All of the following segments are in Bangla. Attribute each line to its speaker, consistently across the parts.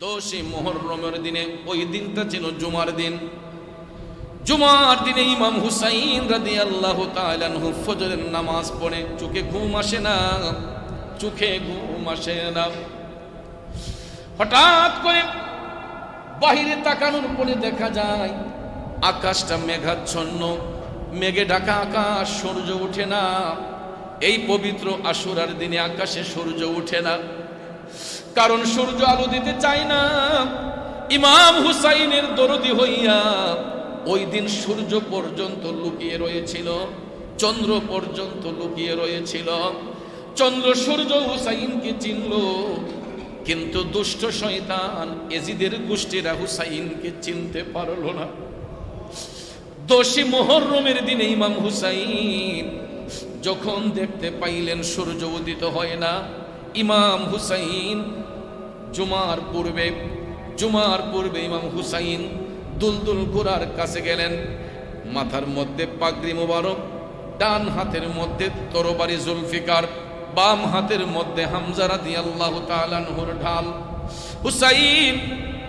Speaker 1: 10 মুহররমের দিনে, ওই দিনটা ছিল জুমার দিন। জুমার দিনে ইমাম হুসাইন রাদিয়াল্লাহু তাআলা আনহু ফজরের নামাজ পড়ে, চোখে ঘুম আসে না, চোখে ঘুম আসে না। হঠাৎ করে বাহিরে তাকানোর পরে দেখা যায় আকাশটা মেঘাচ্ছন্ন, মেঘে ঢাকা আকাশ, সূর্য ওঠে না। এই পবিত্র আশুরার দিনে আকাশে সূর্য ওঠে না, কারণ সূর্য আলো দিতে চায় না। ইমাম হুসাইনের দরদি হইয়া ওই দিন সূর্য পর্যন্ত লুকিয়ে রয়েছিল, চন্দ্র পর্যন্ত লুকিয়ে রয়েছিল। চন্দ্র সূর্য হুসাইনকে চিনল, কিন্তু দুষ্ট শয়তান এজিদের গোষ্ঠীরা হুসাইনকে চিনতে পারল না। 10 মুহররমের দিনে ইমাম হুসাইন যখন দেখতে পাইলেন সূর্য উদিত হয় না, ইমাম হুসাইন জুমার পূর্বে ইমাম হুসাইন দুলদুল ঘোড়ার কাছে গেলেন। মাথার মধ্যে পাগড়ি মোবারক, ডান হাতের মধ্যে তরবারি জুলফিকার, বাম হাতের মধ্যে হামজা রাদিয়াল্লাহু তাআলা আনহুর ঢাল। হুসাইন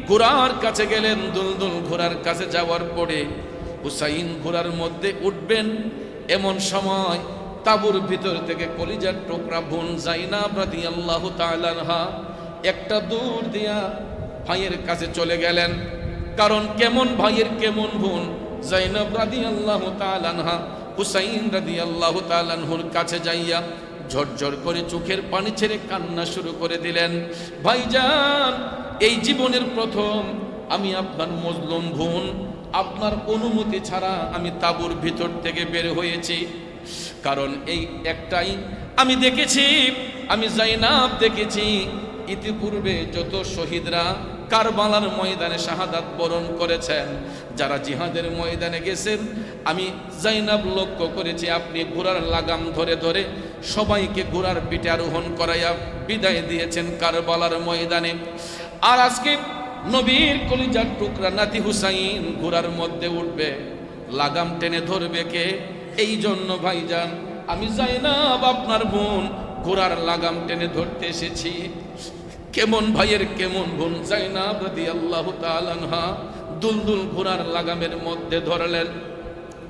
Speaker 1: ঘোড়ার কাছে গেলেন। দুলদুল ঘোড়ার কাছে যাওয়ার পরে হুসাইন ঘোড়ার মধ্যে উঠবেন, এমন সময় তাঁবুর ভিতর থেকে কলিজার টুকরা বোন যায়নাব রাদিয়াল্লাহু তাআলা আনহা একটা দূর দিয়া ভাইয়ের কাছে চলে গেলেন। কারণ কেমন ভাইয়ের কেমন বোন, যায়নাব রাদিয়াল্লাহু তাআলা আনহা হুসাইন রাদিয়াল্লাহু তাআলা আনহুর কাছে যাইয়া ঝরঝর করে চোখের পানি ছেড়ে কান্না শুরু করে দিলেন। ভাইজান, এই জীবনের প্রথম আমি আপনার মজলুম বোন, আপনার অনুমতি ছাড়া আমি তাঁবুর ভিতর থেকে বের হয়েছি। কারণ এই একটাই আমি দেখেছি, আমি যায়নাব দেখেছি ইতিপূর্বে যত শহীদরা কারবালার ময়দানে শাহাদাত বরণ করেছেন, যারা জিহাদের ময়দানে গেছেন, আমি যায়নাব লক্ষ্য করেছি আপনি ঘোড়ার লাগাম ধরে ধরে সবাইকে ঘোড়ার পিঠে আরোহণ করাইয়া বিদায় দিয়েছেন কারবালার ময়দানে। আর আজকে নবীর কলিজার টুকরা নাতি হুসাইন ঘোড়ার মধ্যে উঠবে, লাগাম টেনে ধরবে কে? এই জন্য ভাইজান আমি যায়নাব আপনার বোন ঘোড়ার লাগাম টেনে ধরতে এসেছি। কেমন ভাইয়ের কেমন বোন যায়নাব রাদিয়াল্লাহু তাআলা আনহা দুলদুল ঘোড়ার লাগামের মধ্যে ধরলেন।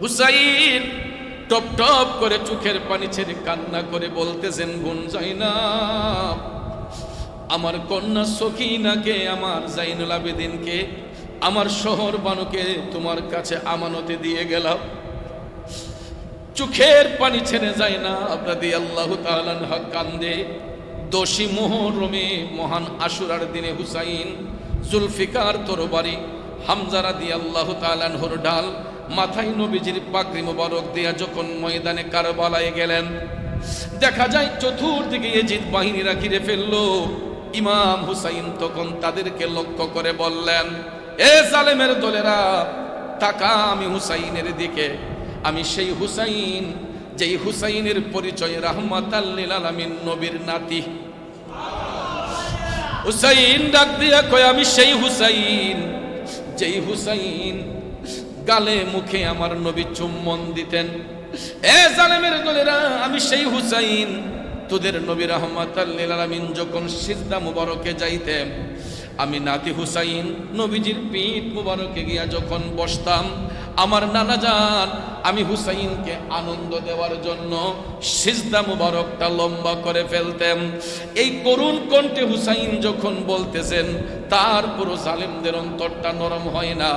Speaker 1: হুসাইন টপ টপ করে চোখের পানি ছেড়ে কান্না করে বলতেছেন, বোন যায়নাব, আমার কন্যা সখিনাকে, আমার জাইনুল আবেদিনকে, আমার শহর বানুকে তোমার কাছে আমানতে দিয়ে গেলাম। চোখের পানি ছেড়ে যায়নাব রাদিয়াল্লাহু তাআলা আনহা কান্দে। 10 মুহররমে মহান আশুরার দিনে হুসাইন জুলফিকার তরবারি, হামজা রাদিয়াল্লাহু তাআলা আনহুর ঢাল, মাথায় নবীজির পাগড়ি মোবারক দিয়া যখন ময়দানে কারবালায় গেলেন, দেখা যায় চতুর্দিকে ইয়াজিদ বাহিনীরা ঘিরে ফেললো। ইমাম হুসাইন তখন তাদেরকে লক্ষ্য করে বললেন, এ জালেমের দলেরা, তাকা আমি হুসাইনের দিকে। আমি সেই হুসাইন, যেই হুসাইনের পরিচয় রাহমাতাল লিল আলামিন, নবীর নাতি। হুসাইন ডাক দিয়া কয়, আমি সেই হুসাইন, যেই হুসাইন গালে মুখে আমার নবী চুম্বন দিতেন। এ জালেমের দলেরা, আমি সেই হুসাইন, তোদের নবী রাহমাতাল লিল আলামিন যখন সিজদা মুবারকে যাইতেন, আমি নাতি হুসাইন নবীজির পিঠ মুবারকে গিয়া যখন বসতাম, আমার নানা জান আমি হুসাইনকে আনন্দ দেওয়ার জন্য সিজদা মুবারকটা লম্বা করে ফেলতেন। এই করুণ কণ্ঠে হুসাইন যখন বলতেছেন, তারপরও জালেমদের অন্তরটা নরম হয় না।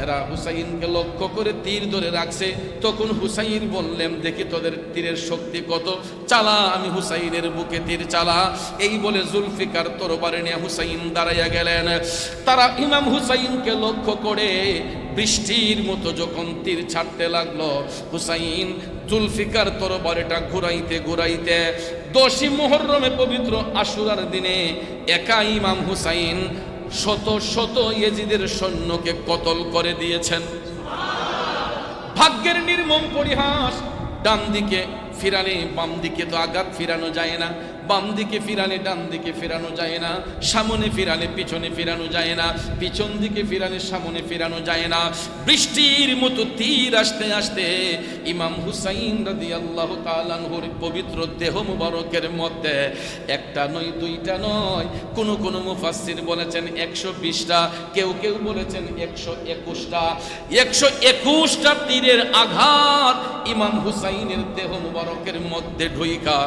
Speaker 1: এরা হুসাইনকে লক্ষ্য করে তীর ধরে রাখছে। তখন হুসাইন বললেন, দেখি তোদের তীরের শক্তি কত, চালা, আমি হুসাইনের বুকে তীর চালা। এই বলে জুলফিকার তরবারি নিয়ে হুসাইন দাঁড়াইয়া গেলেন। তারা ইমাম হুসাইনকে লক্ষ্য করে বৃষ্টির মতো যখন তীর ছাড়তে লাগলো, হুসাইন জুলফিকার তরবারিটা ঘুরাইতে ঘুরাইতে 10 মুহররমে পবিত্র আশুরার দিনে একা ইমাম হুসাইন শত শত ইয়েজিদের সৈন্যকে কতল করে দিয়েছেন। ভাগ্যের নির্মম পরিহাস, ডান দিকে ফিরালে বাম দিকে তো আঘাত ফিরানো যায় না, বাম দিকে ফিরালে ডান দিকে ফেরানো যায় না, সামনে ফিরালে পিছনে ফেরানো যায় না, পিছন দিকে ফিরালে সামনে ফেরানো যায় না। বৃষ্টির মতো তীর আসতে আসতে ইমাম হুসাইন রাদিয়াল্লাহু তাআলা আনহুর পবিত্র দেহ মুবারকের মধ্যে একটা নয়, দুইটা নয়, কোন কোন মুফাসসির বলেছেন 120টা, কেউ কেউ বলেছেন 121টা, 121টা তীরের আঘাত ইমাম হুসাইনের দেহ মুবারকের মধ্যে ঢুইকা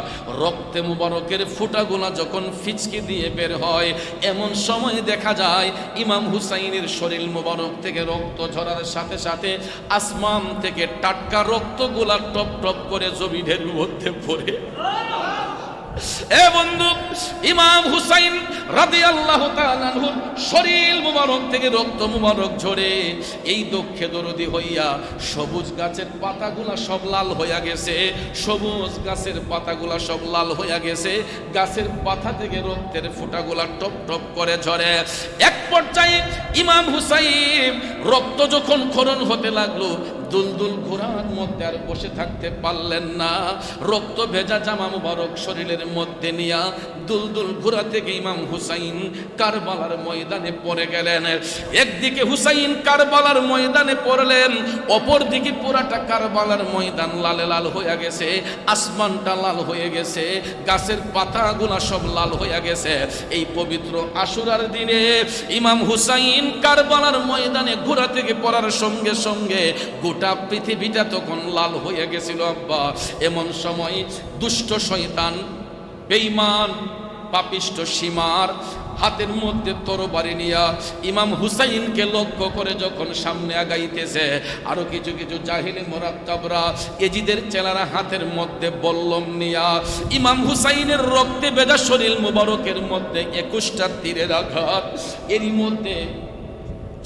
Speaker 1: রক্তে মুবারকের ফোঁটাগুলা যখন ফিচকি দিয়ে বের হয়, এমন সময় দেখা যায় ইমাম হুসাইনের শরীর মুবারক থেকে রক্ত ঝরার সাথে সাথে আসমান থেকে টাটকা রক্তগুলা টপ টপ করে জমিনের মধ্যে পড়ে। এ বন্ধু, ইমাম হুসাইন রাদিয়াল্লাহু তাআলা আনহুর শরীর মুবারক থেকে রক্ত মুবারক ঝরে এই দক্ষে দরদি হইয়া সবুজ গাছের পাতাগুলা সব লাল হইয়া গেছে, সবুজ গাছের পাতাগুলা সব লাল হইয়া গেছে, গাছের পাতা থেকে রক্তের ফোঁটাগুলা টপ টপ করে ঝরে। এক পর্যায়ে ইমাম হুসাইন রক্ত যখন ক্ষরণ হতে লাগলো, দুলদুল ঘোড়ার মধ্যে আর বসে থাকতে পারলেন না, রক্ত ভেজা জামা মুবারক শরীরের মধ্যে নিয়া দুলদুল ঘোড়া থেকে ইমাম হুসাইন কারবালার ময়দানে পড়ে গেলেন। একদিকে হুসাইন কারবালার ময়দানে পড়লেন, অপর দিকে পুরাটা কারবালার ময়দান লালে লাল হয়ে গেছে, আসমানটা লাল হয়ে গেছে, গাছের পাতাগুলা সব লাল হয়ে গেছে। এই পবিত্র আশুরার দিনে ইমাম হুসাইন কারবালার ময়দানে ঘোড়া থেকে পড়ার সঙ্গে সঙ্গে গোটা পৃথিবীটা তখন লাল হয়ে গেছিল আব্বা। এমন সময় দুষ্ট শয়তান, বেঈমান, পাপিষ্ট সীমার হাতের মধ্যে তরবারি নিয়া ইমাম হুসাইনকে লক্ষ্য করে যখন সামনে আগাইতেছে, আরো কিছু কিছু জাহিলি মুরাত্তাবরা এজিদের চেলারা হাতের মধ্যে বল্লম নিয়া ইমাম হুসাইনের রক্তে ভেজা শরীর মুবারকের মধ্যে 21টা তীরের আঘাত, এরই মধ্যে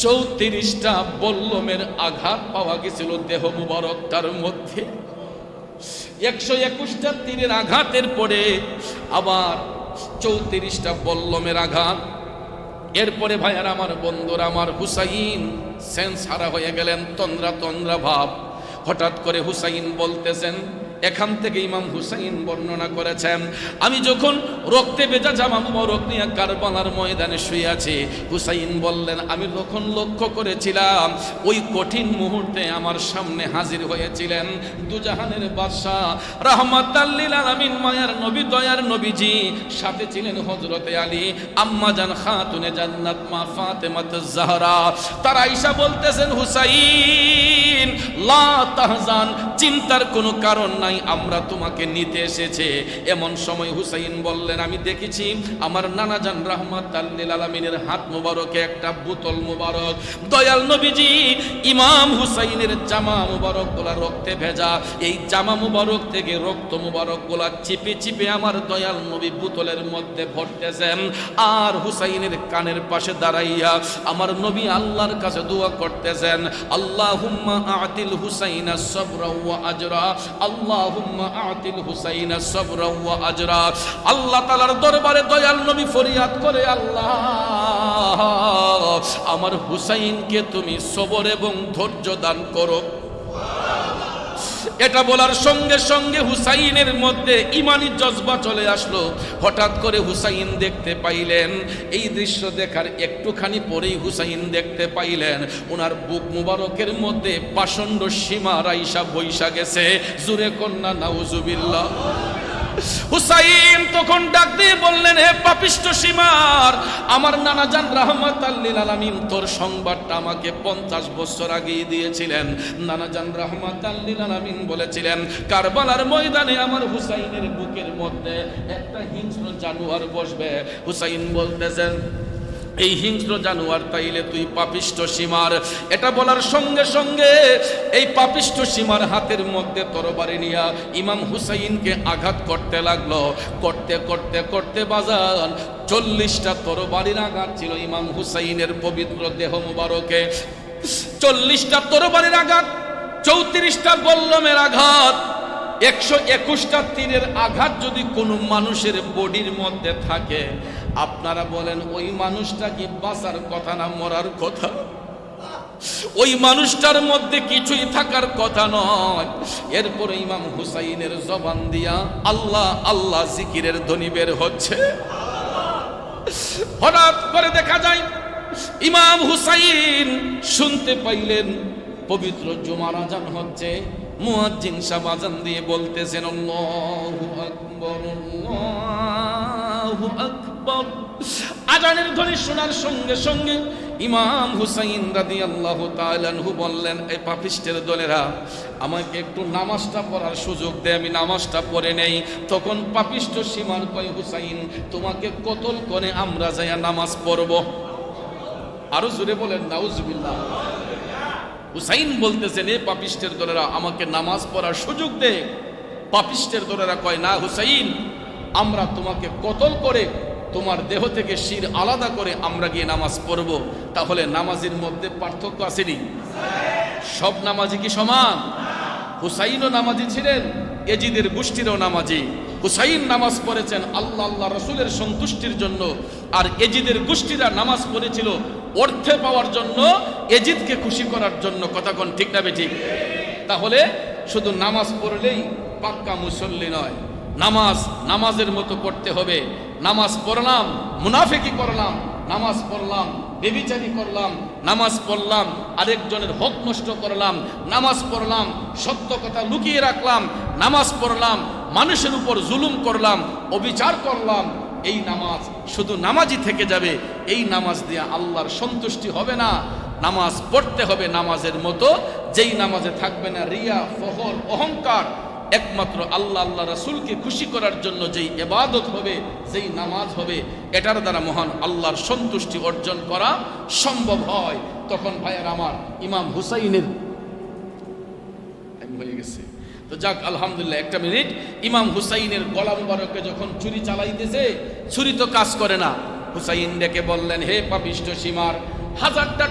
Speaker 1: 34টা বল্লমের আঘাত পাওয়া গেছিল দেহ মুবারকটার মধ্যে। 121টা তীরের আঘাতের পরে আবার 34টা বল্লমের আঘাত। এরপরে ভাইয়ার আমার, বন্ধুরা আমার, হুসাইন সেন্স হারা হয়ে গেলেন, তন্দ্রা তন্দ্রা ভাব। হঠাৎ করে হুসাইন বলতেছেন, এখান থেকে ইমাম হুসাইন বর্ণনা করেছেন, আমি যখন রক্তে ভেজা জামা মুবারক নিয়ে কারবালার ময়দানে শুয়ে আছি, হুসাইন বললেন আমি তখন লক্ষ্য করেছিলাম ওই কঠিন মুহূর্তে আমার সামনে হাজির হয়েছিলেন দুজাহানের বাদশাহ রাহমাতাল লিল আলামিন, মায়ার নবী, দয়ার নবীজি, সাথে ছিলেন হযরতে আলী, আম্মা জান খাতুনে জান্নাত মা ফাতেমাতুজ জাহরা। তারা আয়েশা বলতেছেন, হুসাইন লা তাহজান, চিন্তার কোনো কারণ নাই, আমরা তোমাকে নিতে এসেছে। এমন সময় হুসাইন বললেন, আমি দেখেছি আমার নানা জান রাহমাতাল লিল আলামিনের হাত মুবারকে একটা বোতল মুবারক, দয়াল নবীজি ইমাম হুসাইনের জামা মুবারক গুলা রক্তে ভেজা, এই জামা মুবারক থেকে রক্ত মুবারক গুলা চিপে চিপে আমার দয়াল নবী বোতলের মধ্যে ভরতেছেন। আর হুসাইনের কানের পাশে দাঁড়াইয়া আমার নবী আল্লাহর কাছে দোয়া করতেছেন, আল্লাহুম্মা আতিল হুসাইনা সাবরা ওয়া আজরা, আল্লাহুম্মা আতিল হুসাইনা সাবরা ওয়া আজরা। আল্লাহ তাআলার দরবারে দয়াল নবী ফরিয়াদ করে, আল্লাহ আমার হুসাইনকে তুমি সবর এবং ধৈর্য দান করো। এটা বলার সঙ্গে সঙ্গে হুসাইনের মধ্যে ইমানি জজবা চলে আসলো। হঠাৎ করে হুসাইন দেখতে পাইলেন, এই দৃশ্য দেখার একটুখানি পরেই হুসাইন দেখতে পাইলেন ওনার বুক মুবারকের মধ্যে পাষণ্ড সীমা রাইসা বৈশা গেছে। জুরে কন্যা নাউজুবিল্লাহ। হুসাইন তখন ডাক দিয়ে বললেন, হে পাপিষ্ট সীমার, আমার নানা জান রাহমাতাল লিল আলামিন তোর সংবাদটা আমাকে 50 বছর আগেই দিয়েছিলেন। নানা জান রাহমাতাল লিল আলামিন বলেছিলেন, কারবালার ময়দানে আমার হুসাইনের বুকের মধ্যে একটা হিংস্র জানোয়ার বসবে। হুসাইন বলতেছেন, এই হিংস্র জানোয়ার তাইলে তুই পাপিষ্ট সীমার। এটা বলার সঙ্গে সঙ্গে এই পাপিষ্ট সীমার হাতের মধ্যে তরবারি নিয়া ইমাম হুসাইনকে আঘাত করতে লাগলো। করতে করতে করতে বাজান 40টা তরবারির আঘাত ছিল ইমাম হুসাইনের পবিত্র দেহ মুবারকে। 40টা তরবারির আঘাত, 34টা বল্লমের আঘাত, 121টা তীরের আঘাত যদি কোনো মানুষের বডির মধ্যে থাকে, আপনারা বলেন ওই মানুষটা কি বাঁচার কথা না মরার কথা? ওই মানুষটার মধ্যে কিছুই থাকার কথা নয়। এরপরে ইমাম হুসাইনের জবান দিয়া আল্লাহ আল্লাহ জিকিরের ধ্বনি বের হচ্ছে। হঠাৎ করে দেখা যায় ইমাম হুসাইন শুনতে পাইলেন পবিত্র জুমার আজান হচ্ছে। মুয়াজ্জিন সাহেব আজান দিয়ে বলতেছেন আল্লাহু আকবার আল্লাহু আকবার। আজানের ধ্বনি শোনার সঙ্গে সঙ্গে ইমাম হুসাইন রাদিয়াল্লাহু তাআলা আনহু বললেন, এই পাপিষ্টের দলেরা, আমাকে একটু নামাজটা পড়ার সুযোগ দে, আমি নামাজটা পড়ে নেই। তখন পাপিষ্ঠ সীমার কয়, হুসাইন তোমাকে কতল করে আমরা যাইয়া নামাজ পড়ব। আরো জোরে বলেন নাউজুবিল্লাহ। হুসাইন বলতেছেন, এ পাপিষ্টের দলেরা, আমাকে নামাজ পড়ার সুযোগ দে। পাপিষ্টের দলেরা কয়, না হুসাইন, আমরা তোমাকে কতল করে তোমার দেহ থেকে শির আলাদা করে আমরা গিয়ে নামাজ পড়ব। তাহলে নামাজের মধ্যে পার্থক্য আসেনি? সব নামাজি কি সমান? হুসাইনও নামাজি ছিলেন, এজিদের গোষ্ঠীরও নামাজি। হুসাইন নামাজ পড়েছেন আল্লাহ আল্লাহ রসুলের সন্তুষ্টির জন্য, আর এজিদের গোষ্ঠীরা নামাজ পড়েছিল অর্থে পাওয়ার জন্য, এজিদকে খুশি করার জন্য। কথা কোন ঠিক না বেঠিক? তাহলে শুধু নামাজ পড়লেই পাক্কা মুসল্লি নয়, নামাজ নামাজের মতো পড়তে হবে। নামাজ পড়লাম মুনাফিকি করলাম, নামাজ পড়লাম বেবিচারি করলাম, নামাজ পড়লাম আরেকজনের হক নষ্ট করলাম, নামাজ পড়লাম সত্য কথা লুকিয়ে রাখলাম, নামাজ পড়লাম মানুষের উপর জুলুম করলাম, অবিচার করলাম, এই নামাজ শুধু নামাজই থেকে যাবে। এই নামাজ দিয়ে আল্লাহর সন্তুষ্টি হবে না। নামাজ পড়তে হবে নামাজের মতো, যেই নামাজে থাকবে না রিয়া, ফখর, অহংকার। একমাত্র আল্লাহ আল্লাহ রাসূলকে খুশি করার জন্য যেই ইবাদত হবে, যেই নামাজ হবে, এটার দ্বারা মহান আল্লাহর সন্তুষ্টি অর্জন করা সম্ভব হয়। তখন ভাইয়ের আমার ইমাম হুসাইনের হয়ে গেছে তো যাক আলহামদুলিল্লাহ। একটা মিনিট। ইমাম হুসাইনের গলা মুবারকে যখন ছুরি চালাইতেছে, ছুরি তো কাজ করে না। হুসাইন ডেকে বললেন, হে পাপিষ্ঠ সীমার, হাজারটা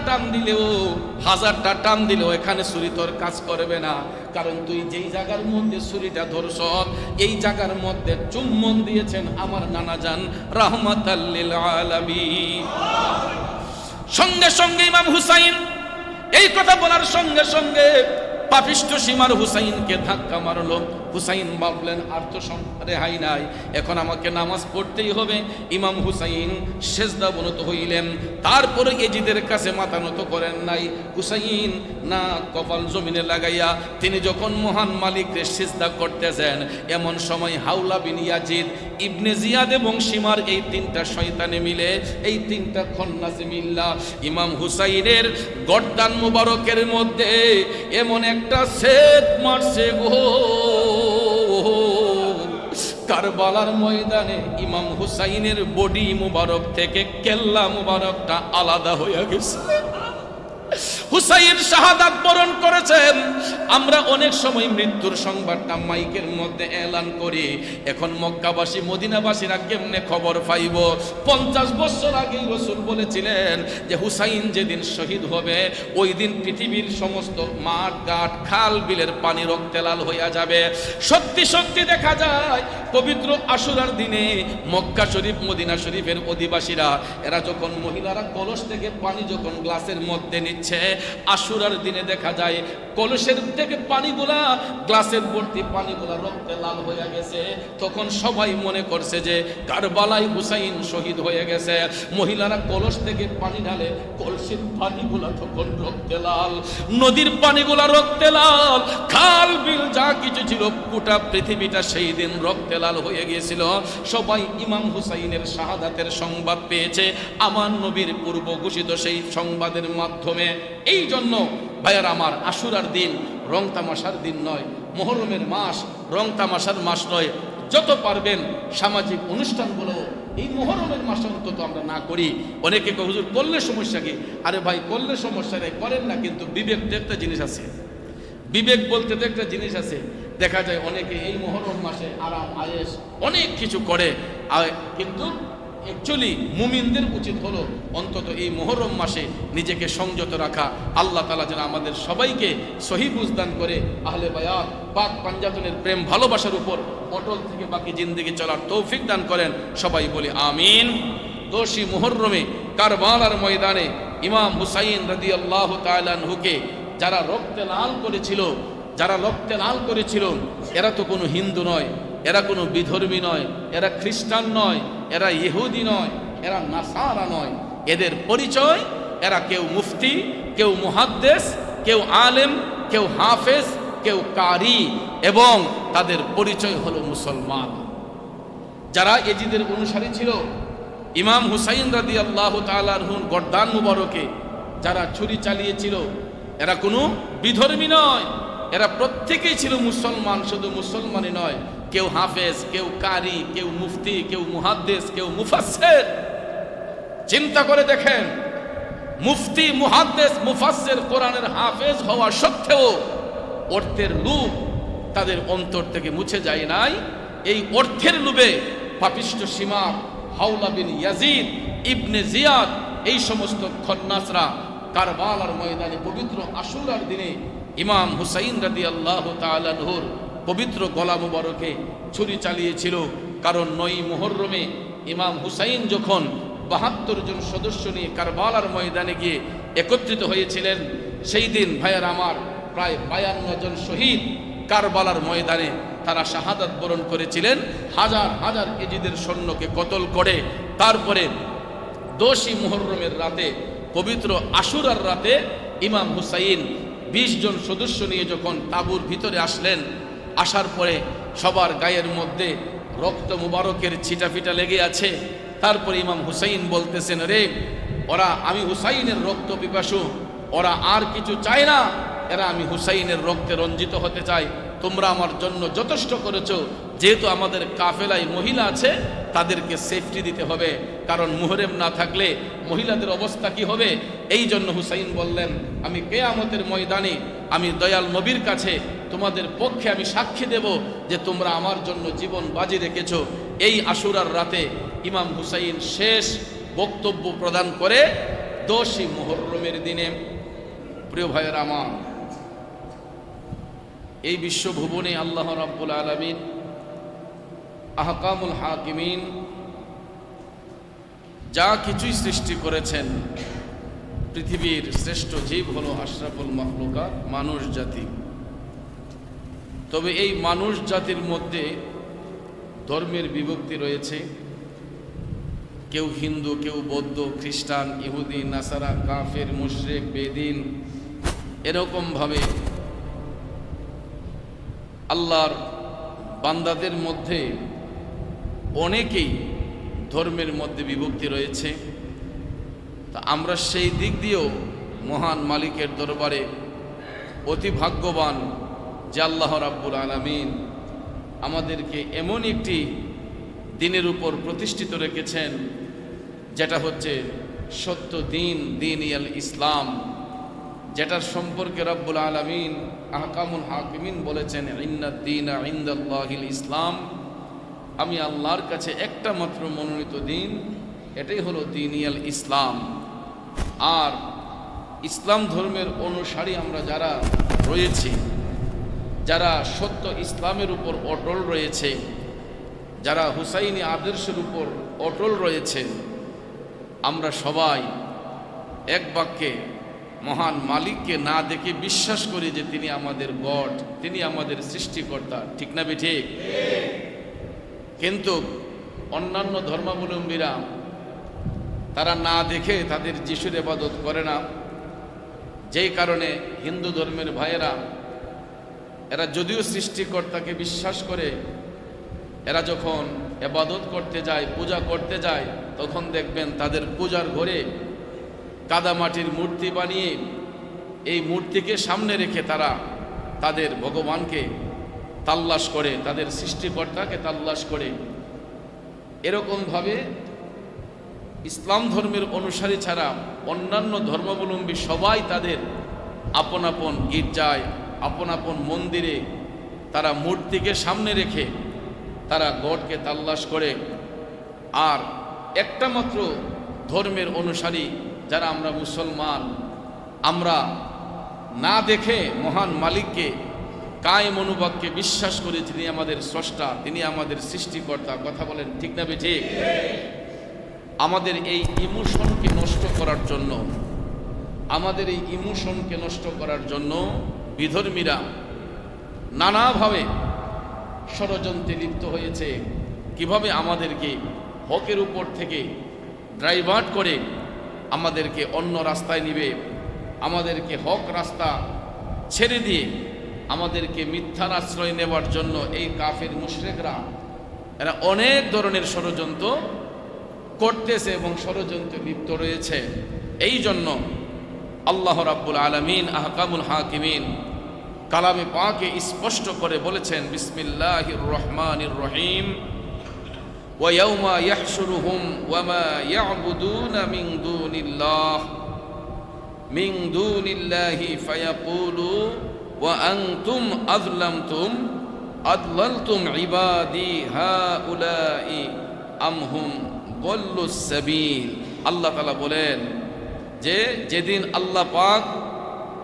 Speaker 1: টান দিলেও এখানে ছুরি তোর কাজ করবে না। কারণ তুই যেই জায়গার মধ্যে ছুরিটা ধরছ, এই জায়গার মধ্যে চুম্বন দিয়েছেন আমার নানা জান রাহমাতাল লিল আলামিন। সঙ্গে সঙ্গে ইমাম হুসাইন এই কথা বলার সঙ্গে সঙ্গে পাপিষ্ঠ সীমার হুসাইনকে ধাক্কা মারলো। হুসাইন ভাবলেন, আর তো রেহাই নাই, এখন আমাকে নামাজ পড়তেই হবে। ইমাম হুসাইন সেজদা বনত হইলেন, তারপরে এজিদের কাছে মাথা নত করেন নাই। হুসাইন না কপাল জমিনে লাগাইয়া তিনি যখন মহান মালিককে সেজদা করতেছেন, এমন সময় হাওলা বিন ইয়াজিদ, ইবনে জিয়াদ এবং সীমার এই তিনটা শয়তানে মিলে, এই তিনটা খন্নাসে মিল্লা ইমাম হুসাইনের গর্দান মুবারকের মধ্যে এমন একটা সেদ মারছে গো। কারবালার ময়দানে ইমাম হুসাইনের বডি মুবারক থেকে কেল্লা মুবারকটা আলাদা হয়ে গেছে। হুসাইন শাহাদাত বরণ করেছেন। আমরা অনেক সময় মৃত্যুর সংবাদটা মাইকের মধ্যে এলান করি, এখন মক্কাবাসী মদিনাবাসীরা কেমনে খবর পাইব? 50 বছর আগেই রাসূল বলেছিলেন যে হুসাইন যেদিন শহীদ হবে, ওই দিন পৃথিবীর সমস্ত মাঠ ঘাট খাল বিলের পানি রক্তে লাল হইয়া যাবে। সত্যি সত্যি দেখা যায় পবিত্র আশুরার দিনে মক্কা শরীফ মদিনা শরীফের অধিবাসীরা, এরা যখন মহিলারা কলস থেকে পানি যখন গ্লাসের মধ্যে নিচ্ছে, আশুরার দিনে দেখা যায় কলসের থেকে পানিগুলা, গ্লাসের ভর্তি পানিগুলা রক্তে লাল হয়ে গেছে। তখন সবাই মনে করছে যে কারবালায় হুসাইন শহীদ হয়ে গেছে। মহিলারা কলস থেকে পানি ঢালে, কলসের পানিগুলা তখন রক্তে লাল, নদীর পানিগুলা রক্তে লাল, খাল বিল যা কিছু ছিল গোটা পৃথিবীটা সেই দিন রক্তে লাল হয়ে গিয়েছিল। সবাই ইমাম হুসাইনের শাহাদাতের সংবাদ পেয়েছে আমার নবীর পূর্ব ঘোষিত সেই সংবাদের মাধ্যমে। এই জন্য ভাইয়ার আমার, আশুরার দিন রং তামাশার দিন নয়, মুহররমের মাস রং তামাশার মাস নয়। যত পারবেন সামাজিক অনুষ্ঠানগুলো এই মুহররমের মাসে অন্তত আমরা না করি। অনেকে কয় হুজুর করলে সমস্যা কি? আরে ভাই, করলে সমস্যা নেই, করেন না, কিন্তু বিবেক তো একটা জিনিস আছে, বিবেক বলতে তো একটা জিনিস আছে। দেখা যায় অনেকে এই মুহররম মাসে আরাম আয়েশ অনেক কিছু করে, কিন্তু অ্যাকচুয়ালি মুমিনদের উচিত হলো অন্তত এই মুহররম মাসে নিজেকে সংযত রাখা। আল্লাহ তাআলা যেন আমাদের সবাইকে সহি বুঝদান করে আহলে বায়াত পাক পাঞ্জাতনের প্রেম ভালোবাসার উপর অটল থেকে বাকি জিন্দেগি চলার তৌফিক দান করেন। সবাই বলি আমিন। 10ই মুহররমে কারবালার ময়দানে ইমাম হুসাইন রাদিয়াল্লাহু তাআলা আনহুকে যারা রক্তে লাল করেছিল, এরা তো কোনো হিন্দু নয়, এরা কোনো বিধর্মী নয়, এরা খ্রিস্টান নয়, এরা ইহুদি নয়, এরা নাসারা নয়। এদের পরিচয়, এরা কেউ মুফতি, কেউ মুহাদ্দিস, কেউ আলেম, কেউ হাফেজ, কেউ কারি, এবং তাদের পরিচয় হলো মুসলমান। যারা এজিদের অনুসারী ছিল, ইমাম হুসাইন রাদিয়াল্লাহু তাআলা আনহুর গর্দান মুবারকে যারা ছুরি চালিয়েছিল, এরা কোনো বিধর্মী নয়, এরা প্রত্যেকেই ছিল মুসলমান। শুধু মুসলমানই নয়, কেউ হাফেজ, কেউ কারি, কেউ মুফতি, কেউ মুহাদ্দিস, কেউ মুফাসসির। চিন্তা করে দেখেন, মুফতি, মুহাদ্দিস, মুফাসসির, কোরআনের হাফেজ হওয়া সত্ত্বেও অর্থের লোভ তাদের অন্তর থেকে মুছে যায় নাই। এই অর্থের লোভে পাপিষ্ঠ সীমা হাওলা বিন ইয়াজিদ, ইবনে জিয়াদ, এই সমস্ত খন্নাসরা কারবালার ময়দানে পবিত্র আশুরার দিনে ইমাম হুসাইন রাদিয়াল্লাহু তাআলা আনহুর পবিত্র গলা মুবারকে ছুরি চালিয়েছিল। কারণ ৯ মুহররমে ইমাম হুসাইন যখন ৭২ জন সদস্য নিয়ে কারবালার ময়দানে গিয়ে একত্রিত হয়েছিলেন, সেই দিন ভাইয়ার আমার প্রায় ৫২ জন শহীদ কারবালার ময়দানে তারা শাহাদাত বরণ করেছিলেন। হাজার হাজার এজিদের সৈন্যকে কতল করে তারপরে ১০ই মুহররমের রাতে, পবিত্র আশুরার রাতে ইমাম হুসাইন ২০ জন সদস্য নিয়ে যখন তাঁবুর ভিতরে আসলেন, আসার পরে সবার গায়ের মধ্যে রক্ত মুবারকের ছিটাফিটা লেগে আছে। তারপরে ইমাম হুসাইন বলতেছেন, রে ওরা আমি হুসাইনের রক্ত পিপাসু, ওরা আর কিছু চায় না, এরা আমি হুসাইনের রক্তে রঞ্জিত হতে চাই। তোমরা আমার জন্য যথেষ্ট করেছো, যেহেতু আমাদের কাফেলায় মহিলা আছে, তাদেরকে সেফটি দিতে হবে, কারণ মুহররম না থাকলে মহিলাদের অবস্থা কি হবে। এই জন্য হুসাইন বললেন, আমি কিয়ামতের ময়দানে আমি দয়াল নবীর কাছে তোমাদের পক্ষে আমি সাক্ষী দেব যে তোমরা আমার জন্য জীবন বাজি রেখেছো। এই আশুরার রাতে ইমাম হুসাইন শেষ বক্তব্য প্রদান করে ১০ই মুহররমের দিনে। প্রিয় ভাইয়েরা আমার, এই বিশ্বভুবনে আল্লাহ রাব্বুল আলামিন আহকামুল হাকিমিন যা কিছুই সৃষ্টি করেছেন, পৃথিবীর শ্রেষ্ঠ জীব হলো আশরাফুল মাখলুকাত, মানুষ জাতি। তবে এই মানুষ জাতির মধ্যে ধর্মের বিভক্তি রয়েছে। কেউ হিন্দু, কেউ বৌদ্ধ, খ্রিস্টান, ইহুদি, নাসারা, কাফের, মুশরিক, বেদিন, এরকমভাবে আল্লাহর বান্দাদের মধ্যে অনেকেই ধর্মের মধ্যে বিভক্তি রয়েছে। তা আমরা সেই দিক দিয়েও মহান মালিকের দরবারে অতি ভাগ্যবান যে আল্লাহ রাব্বুল আলামিন আমাদেরকে এমন একটি দিনের উপর প্রতিষ্ঠিত রেখেছেন, যেটা হচ্ছে সত্য দিন, দিনিয়াল ইসলাম, যেটার সম্পর্কে রাব্বুল আলামিন আহকামুল হাকিমিন বলেছেন, ইন্নাদ দীনা ইনদাল্লাহিল ইসলাম, আমি আল্লাহর কাছে একটা মাত্র মনোনীত দিন, এটাই হলো দিনিয়াল ইসলাম। আর ইসলাম ধর্মের অনুসারী আমরা যারা রয়েছি, যারা সত্য ইসলামের উপর অটল রয়েছে, যারা হুসাইনি আদর্শের উপর অটল রয়েছে, আমরা সবাই এক বাক্যে মহান মালিককে না দেখে বিশ্বাস করি যে তিনি আমাদের গড, তিনি আমাদের সৃষ্টিকর্তা। ঠিক না বেঠিক? কিন্তু অন্যান্য ধর্মাবলম্বীরা তারা না দেখে তাদের যিশুর ইবাদত করে না। যেই কারণে হিন্দু ধর্মের ভাইয়েরা, এরা যদিও সৃষ্টিকর্তাকে বিশ্বাস করে, এরা যখন ইবাদত করতে যায়, পূজা করতে যায়, তখন দেখবেন তাদের পূজার ঘরে কাদামাটির মূর্তি বানিয়ে এই মূর্তিকে সামনে রেখে তারা তাদের ভগবানকে তাল্লাশ করে, তাদের সৃষ্টিকর্তাকে তাল্লাশ করে। এরকমভাবে ইসলাম ধর্মের অনুসারী ছাড়া অন্যান্য ধর্মাবলম্বী সবাই তাদের আপন আপন গির্জায়, আপন আপন মন্দিরে তারা মূর্তিকে সামনে রেখে তারা গডকে তাল্লাশ করে। আর একটা মাত্র ধর্মের অনুসারী যারা আমরা মুসলমান, আমরা না দেখে মহান মালিককে কায়েম অনুবাদকে বিশ্বাস করি, তিনি আমাদের স্রষ্টা, তিনি আমাদের সৃষ্টিকর্তা। কথা বলেন ঠিক না বেঠিক? আমাদের এই ইমোশনকে নষ্ট করার জন্য আমাদের এই ইমোশনকে নষ্ট করার জন্য বিধর্মীরা নানাভাবে ষড়যন্ত্রে লিপ্ত হয়েছে। কিভাবে আমাদেরকে হকের উপর থেকে ডাইভার্ট করে আমাদেরকে অন্য রাস্তায় নিবে, আমাদেরকে হক রাস্তা ছেড়ে দিয়ে আমাদেরকে মিথ্যার আশ্রয় নেওয়ার জন্য এই কাফের মুশরিকরা এরা অনেক ধরনের ষড়যন্ত্র করতেছে এবং ষড়যন্ত্রে লিপ্ত রয়েছে। এই জন্য আল্লাহ রাব্বুল আলামিন আহকামুল হাকিমিন কালামে পাকে স্পষ্ট করে বলেছেন, বিসমিল্লাহির রহমানির রহিম, ওয়া ইয়াউমা ইয়াহশুরুহুম ওয়া মা ইয়াবুদুনা মিন দুনিল্লাহি ফায়াকুলু ওয়া আনতুম আদলালতুম ইবাদি হাউলাই আম হুম দাল্লুস সাবিল। আল্লাহ তাআলা বলেন যে যেদিন আল্লাহ পাক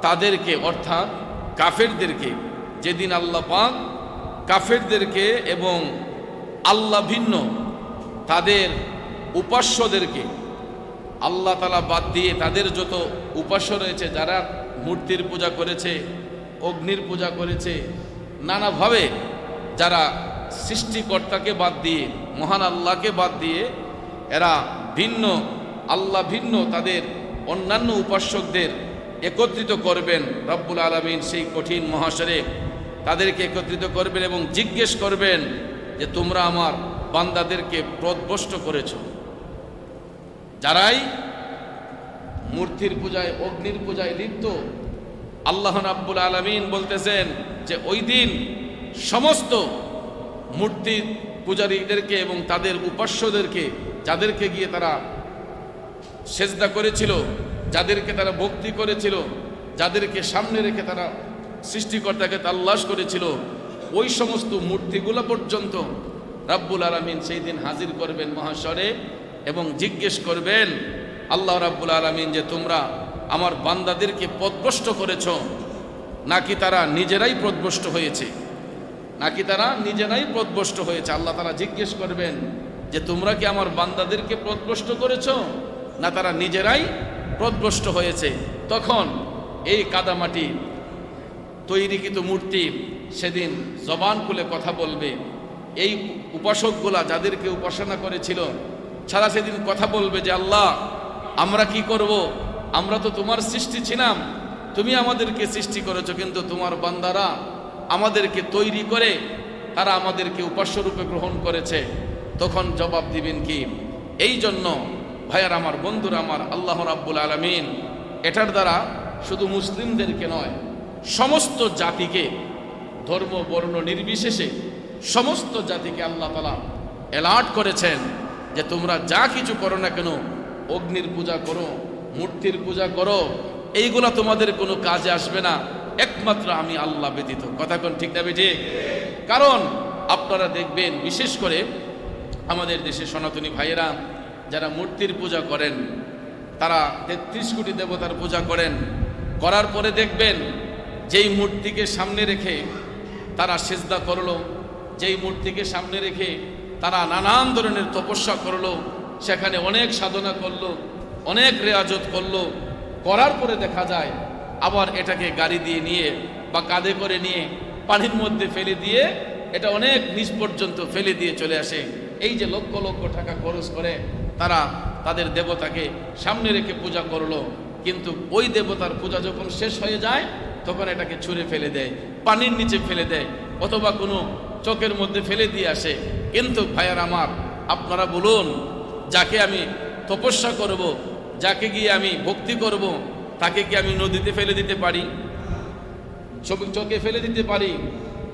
Speaker 1: তাদেরকে অর্থাৎ কাফেরদেরকে, যেদিন আল্লাহ পাক কাফেরদেরকে এবং আল্লাহ ভিন্ন তাদের উপাস্যদেরকে আল্লাহ তাআলা বাদ দিয়ে তাদের যত উপাস্য রয়েছে, যারা মূর্তির পূজা করেছে, অগ্নির পূজা করেছে, নানাভাবে যারা সৃষ্টিকর্তাকে বাদ দিয়ে মহান আল্লাহকে বাদ দিয়ে এরা ভিন্ন আল্লাহ ভিন্ন তাদের অন্যান্য উপাসকদের একত্রিত করবেন রব্বুল আলামিন সেই কঠিন মহাশরে তাদেরকে একত্রিত করবেন এবং জিজ্ঞেস করবেন যে তোমরা আমার বান্দাদেরকে পথভ্রষ্ট করেছ। যারাই মূর্তির পূজায় অগ্নির পূজায় লিপ্ত, আল্লাহ রাব্বুল আলামিন বলতেছেন যে ওই দিন সমস্ত মূর্তি পূজারীদেরকে এবং তাদের উপাস্যদেরকে, যাদেরকে গিয়ে তারা সেজদা করেছিল, যাদেরকে তারা ভক্তি করেছিল, যাদেরকে সামনে রেখে তারা সৃষ্টিকর্তাকে তাল্লাশ করেছিল, ওই সমস্ত মূর্তিগুলো পর্যন্ত রাব্বুল আলামিন সেই দিন হাজির করবেন মহাশরে এবং জিজ্ঞেস করবেন আল্লাহ রাব্বুল আলামিন যে তোমরা আমার বান্দাদেরকে পথভ্রষ্ট করেছ নাকি তারা নিজেরাই পথভ্রষ্ট হয়েছে, নাকি তারা নিজেরাই পথভ্রষ্ট হয়েছে। আল্লাহ তাআলা জিজ্ঞেস করবেন যে তোমরা কি আমার বান্দাদেরকে পথভ্রষ্ট করেছ না তারা নিজেরাই পথভ্রষ্ট হয়েছে। তখন এই কাদামাটি তৈরিকৃত মূর্তি সেদিন জবান খুলে কথা বলবে। এই উপাসকগুলা যাদেরকে উপাসনা করেছিল ছাড়া সেদিন কথা বলবে যে আল্লাহ আমরা কি করব, আমরা তো তোমার সৃষ্টি ছিলাম, তুমি আমাদেরকে সৃষ্টি করেছো, কিন্তু তোমার বান্দারা আমাদেরকে তৈরি করে তারা আমাদেরকে উপাস্য রূপে গ্রহণ করেছে। তখন জবাব দিবেন কি? এই জন্য ভাইয়ার আমার, বন্ধুরা আমার, আল্লাহ রাব্বুল আলামিন এটার দ্বারা শুধু মুসলিমদেরকে নয়, সমস্ত জাতিকে, ধর্ম বর্ণ নির্বিশেষে সমস্ত জাতিকে আল্লাহ তাআলা অ্যালার্ট করেছেন যে তোমরা যা কিছু করো না কেন, অগ্নির পূজা করো, মূর্তির পূজা করো, এইগুলা তোমাদের কোনো কাজে আসবে না, একমাত্র আমি আল্লাহ ব্যতীত। কথা কোন ঠিক না বেঠিক? কারণ আপনারা দেখবেন বিশেষ করে আমাদের দেশে সনাতনী ভাইয়েরা যারা মূর্তির পূজা করেন, তারা ৩৩ কোটি দেবতার পূজা করেন, করার পরে দেখবেন যেই মূর্তিকে সামনে রেখে তারা সেজদা করলো, যেই মূর্তিকে সামনে রেখে তারা নানান ধরনের তপস্যা করলো, সেখানে অনেক সাধনা করলো, অনেক রেয়াজত করলো, করার পরে দেখা যায় আবার এটাকে গাড়ি দিয়ে নিয়ে বা কাঁধে করে নিয়ে পানির মধ্যে ফেলে দিয়ে এটা অনেক নিচ পর্যন্ত ফেলে দিয়ে চলে আসে। এই যে লক্ষ লক্ষ টাকা খরচ করে তারা তাদের দেবতাকে সামনে রেখে পূজা করলো, কিন্তু ওই দেবতার পূজা যখন শেষ হয়ে যায় তখন এটাকে ছুঁড়ে ফেলে দেয়, পানির নিচে ফেলে দেয়, অথবা কোনো চোখের মধ্যে ফেলে দিয়ে আসে। কিন্তু ভাইয়ার আমার, আপনারা বলুন, যাকে আমি তপস্যা করব, যাকে গিয়ে আমি ভক্তি করব, তাকে কি আমি নদীতে ফেলে দিতে পারি? চোখে ফেলে দিতে পারি?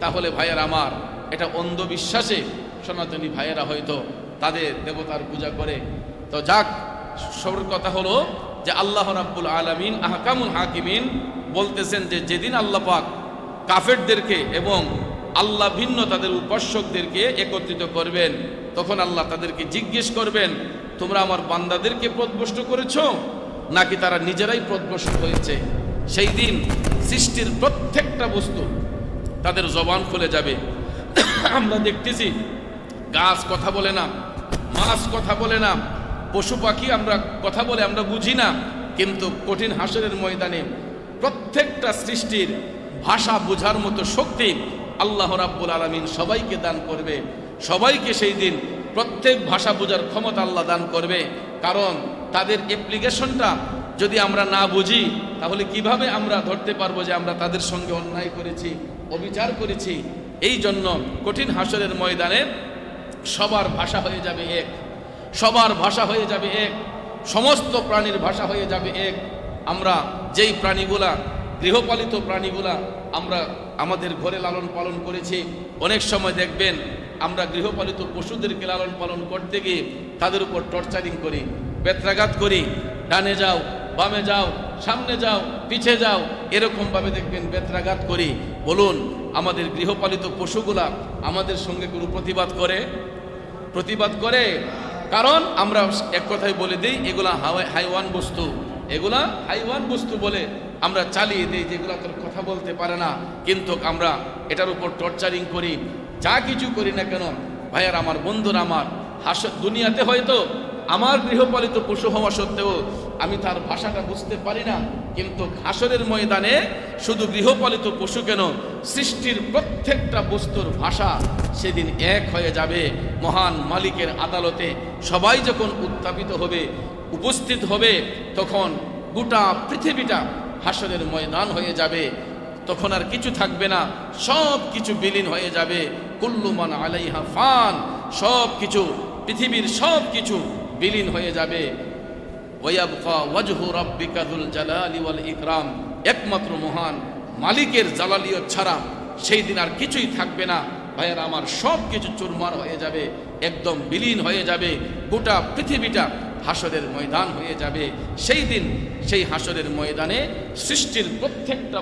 Speaker 1: তাহলে ভাইয়ার আমার, এটা অন্ধবিশ্বাসে সনাতনী ভাইয়েরা হয়তো তাদের দেবতার পূজা করে। তো যাক, সবার কথা হলো যে আল্লাহ রাব্বুল আলামিন আহকামুল হাকিমিন বলতেছেন যে যেদিন আল্লাহ পাক কাফেরদেরকে এবং আল্লাহ ভিন্ন তাদের উপাসকদেরকে একত্রিত করবেন, তখন আল্লাহ তাদেরকে জিজ্ঞেস করবেন তোমরা আমার বান্দাদেরকে পথভ্রষ্ট করেছ নাকি তারা নিজেরাই পথভ্রষ্ট হয়েছে। সেই দিন সৃষ্টির প্রত্যেকটা বস্তু তাদের জবান খুলে যাবে। আমরা দেখতেছি গাছ কথা বলে না, মাছ কথা বলে না, পশু পাখি আমরা কথা বলে আমরা বুঝি না, কিন্তু কঠিন হাসরের ময়দানে প্রত্যেকটা সৃষ্টির ভাষা বোঝার মতো শক্তি আল্লাহ রাব্বুল আলামিন সবাইকে দান করবে। সবাইকে সেই দিন প্রত্যেক ভাষা বোঝার ক্ষমতা আল্লাহ দান করবে। কারণ তাদের অ্যাপ্লিকেশনটা যদি আমরা না বুঝি তাহলে কিভাবে আমরা ধরতে পারবো যে আমরা তাদের সঙ্গে অন্যায় করেছি, অবিচার করেছি। এই জন্য কঠিন হাসরের ময়দানে সবার ভাষা হয়ে যাবে এক, সবার ভাষা হয়ে যাবে এক, সমস্ত প্রাণীর ভাষা হয়ে যাবে এক। আমরা যেই প্রাণীগুলা, গৃহপালিত প্রাণীগুলা আমরা আমাদের ঘরে লালন পালন করেছি, অনেক সময় দেখবেন আমরা গৃহপালিত পশুদেরকে লালন পালন করতে গিয়ে তাদের উপর টর্চারিং করি, বেত্রাঘাত করি, ডানে যাও, বামে যাও, সামনে যাও, পিছে যাও, এরকমভাবে দেখবেন বেত্রাঘাত করি। বলুন, আমাদের গৃহপালিত পশুগুলা আমাদের সঙ্গে কোনো প্রতিবাদ করে? কারণ আমরা এক কথায় বলে দিই, এগুলা হাইওয়ান বস্তু, এগুলা হাইওয়ান বস্তু বলে আমরা চালিয়ে দিই, যেগুলা তোর কথা বলতে পারে না। কিন্তু আমরা এটার উপর টর্চারিং করি, যা কিছু করি না কেন। ভাইয়ার আমার, বন্ধুরা আমার, দুনিয়াতে হয়তো আমার গৃহপালিত পশু হওয়া সত্ত্বেও আমি তার ভাষাটা বুঝতে পারি না, কিন্তু হাসরের ময়দানে শুধু গৃহপালিত পশু কেন, সৃষ্টির প্রত্যেকটা বস্তুর ভাষা সেদিন এক হয়ে যাবে। মহান মালিকের আদালতে সবাই যখন উত্থাপিত হবে, উপস্থিত হবে, তখন গোটা পৃথিবীটা হাসরের ময়দান হয়ে যাবে। তখন আর কিছু থাকবে না, সব কিছু বিলীন হয়ে যাবে। কুল্লু মান আলাইহা ফান, সব কিছু, পৃথিবীর সব কিছু বিলীন হয়ে যাবে। ওয়ায়াবকা ওয়াজহু রাব্বিকা যুল জালালি ওয়াল ইকরাম, একমাত্র মহান মালিকের জালালিয়ত ছাড়া সেই দিন আর কিছুই থাকবে না। ভাইয়েরা আমার, সব কিছু চুরমার হয়ে যাবে, একদম বিলীন হয়ে যাবে। গোটা পৃথিবীটা হাসরের ময়দান হয়ে যাবে। সেই দিন সেই হাসরের ময়দানে সৃষ্টির প্রত্যেকটা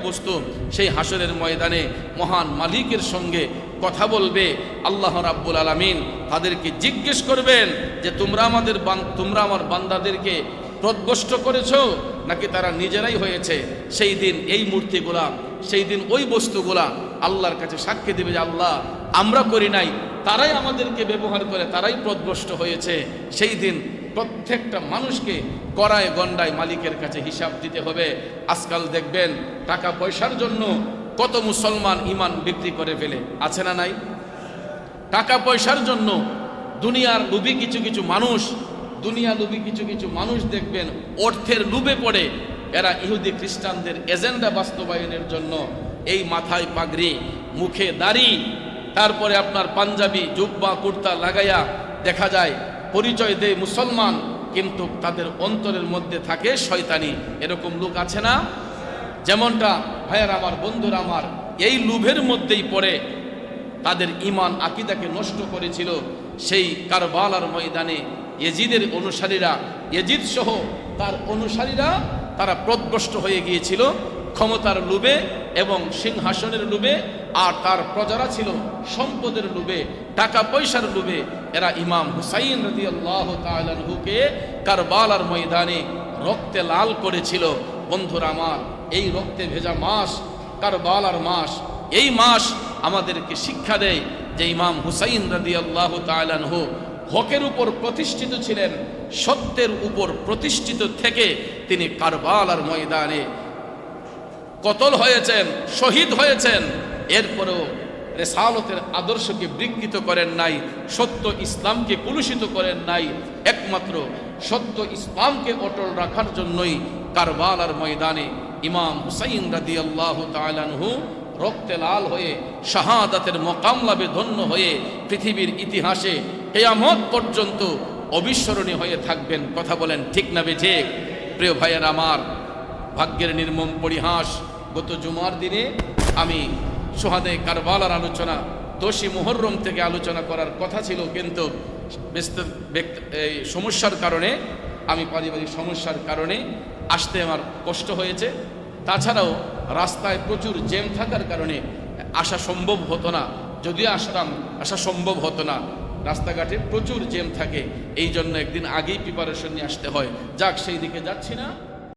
Speaker 1: বস্তু সেই হাসরের ময়দানে মহান মালিকের সঙ্গে কথা বলবে। আল্লাহ রাব্বুল আলামিন তাদেরকে জিজ্ঞেস করবেন যে তোমরা আমার বান্দাদেরকে প্রদ্বষ্ট করেছো নাকি তারা নিজেরাই হয়েছে। সেই দিন এই মূর্তিগুলা, সেই দিন ওই বস্তুগুলা আল্লাহর কাছে সাক্ষী দেবে যে আল্লাহ, আমরা করি নাই, তারাই আমাদেরকে ব্যবহার করে, তারাই প্রদ্বষ্ট হয়েছে। সেই দিন প্রত্যেকটা মানুষকে কড়ায় গন্ডায় মালিকের কাছে হিসাব দিতে হবে। আজকাল দেখবেন টাকা পয়সার জন্য কত মুসলমান ইমান বিক্রি করে ফেলে, আছে না নাই? টাকা পয়সার জন্য দুনিয়ার লোভী কিছু কিছু মানুষ দেখবেন অর্থের লোভে পড়ে এরা ইহুদি খ্রিস্টানদের এজেন্ডা বাস্তবায়নের জন্য এই মাথায় পাগড়ি, মুখে দাড়ি, তারপরে আপনার পাঞ্জাবি জুব্বা কুর্তা লাগাইয়া দেখা যায় পরিচয় দেয় মুসলমান, কিন্তু তাদের অন্তরের মধ্যে থাকে শয়তানি। এরকম লোক আছে না? যেমনটা ভাইয়ার আমার, বন্ধুরা আমার, এই লোভের মধ্যেই পড়ে তাদের ঈমান আকীদাকে নষ্ট করেছিল। সেই কারবালার ময়দানে ইয়াজিদের অনুসারীরা, ইয়াজিদ সহ তার অনুসারীরা তারা প্রদ্বষ্ট হয়ে গিয়েছিল ক্ষমতার লোভে এবং সিংহাসনের লোভে, আর তার প্রজারা ছিল সম্পদের লোভে, টাকা পয়সার লোভে। এরা ইমাম হুসাইন রাদিয়াল্লাহু তাআলা আনহুকে কারবালার ময়দানে রক্তে লাল করেছিল। বন্ধুরা আমার, এই রক্তে ভেজা মাস কারবালার মাস, এই মাস আমাদেরকে শিক্ষা দেয় যে ইমাম হুসাইন রাদিয়াল্লাহু তাআলা আনহু হকের উপর প্রতিষ্ঠিত ছিলেন, সত্যের উপর প্রতিষ্ঠিত থেকে তিনি কারবালার ময়দানে কতল হয়েছেন, শহীদ হয়েছেন। এরপরেও রিসালতের আদর্শকে বিকৃত করেন নাই, সত্য ইসলামকে কলুষিত করেন নাই। একমাত্র সত্য ইসলামকে অটল রাখার জন্যই কারবালার ময়দানে ইমাম হুসাইন রাদিয়াল্লাহু তাআলা আনহু রক্তে লাল হয়ে শাহাদাতের মকাম লাভে ধন্য হয়ে পৃথিবীর ইতিহাসে কিয়ামত পর্যন্ত অবিস্মরণীয় হয়ে থাকবেন। কথা বলেন ঠিক না বেঠিক? প্রিয় ভাইয়ের আমার, ভাগ্যের নির্মম পরিহাস, গত জুমার দিনে আমি সোহাদে কারবালার আলোচনা 10ই মুহররম থেকে আলোচনা করার কথা ছিল, কিন্তু সমস্যার কারণে, আমি পারিবারিক সমস্যার কারণে আসতে আমার কষ্ট হয়েছে। তাছাড়াও রাস্তায় প্রচুর জ্যাম থাকার কারণে আসা সম্ভব হতো না। যদি আসতাম, আসা সম্ভব হতো না, রাস্তাঘাটে প্রচুর জ্যাম থাকে। এই জন্য একদিন আগেই প্রিপারেশন নিয়ে আসতে হয়। যাক, সেই দিকে যাচ্ছি না।